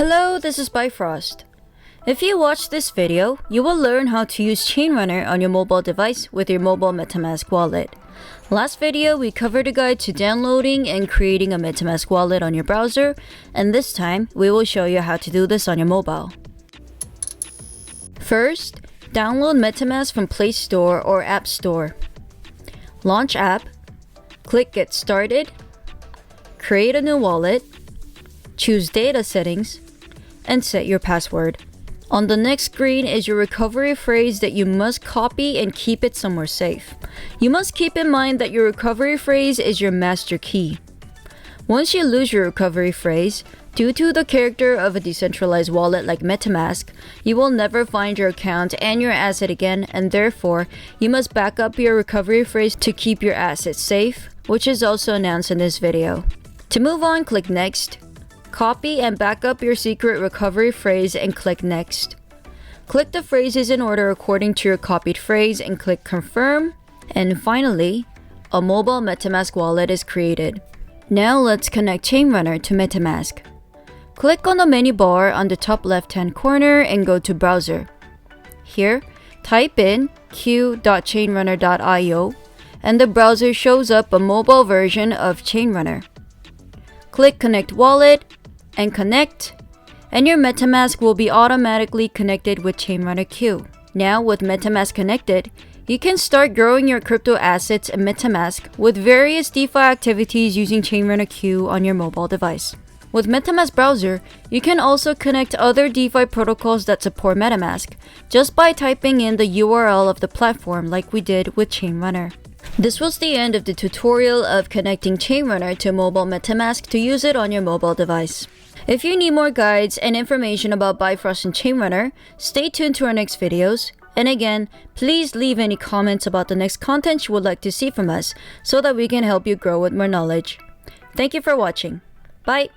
Hello, this is Bifrost. If you watch this video, you will learn how to use ChainRunner on your mobile device with your mobile MetaMask wallet. Last video, we covered a guide to downloading and creating a MetaMask wallet on your browser, and this time, we will show you how to do this on your mobile. First, download MetaMask from Play Store or App Store. Launch app, click Get Started, create a new wallet, choose Data Settings, and set your password. On the next screen is your recovery phrase that you must copy and keep it somewhere safe. You must keep in mind that your recovery phrase is your master key. Once you lose your recovery phrase, due to the character of a decentralized wallet like MetaMask, you will never find your account and your asset again, and therefore, you must back up your recovery phrase to keep your assets safe, which is also announced in this video. To move on, click Next. Copy and back up your secret recovery phrase and click Next. Click the phrases in order according to your copied phrase and click Confirm. And finally, a mobile MetaMask wallet is created. Now let's connect ChainRunner to MetaMask. Click on the menu bar on the top left-hand corner and go to Browser. Here, type in q.chainrunner.io and the browser shows up a mobile version of ChainRunner. Click Connect Wallet and connect, and your MetaMask will be automatically connected with ChainRunner Q. Now with MetaMask connected, you can start growing your crypto assets in MetaMask with various DeFi activities using ChainRunner Q on your mobile device. With MetaMask Browser, you can also connect other DeFi protocols that support MetaMask just by typing in the URL of the platform like we did with ChainRunner. This was the end of the tutorial of connecting ChainRunner to mobile MetaMask to use it on your mobile device. If you need more guides and information about Bifrost and ChainRunner, stay tuned to our next videos. And again, please leave any comments about the next content you would like to see from us so that we can help you grow with more knowledge. Thank you for watching. Bye!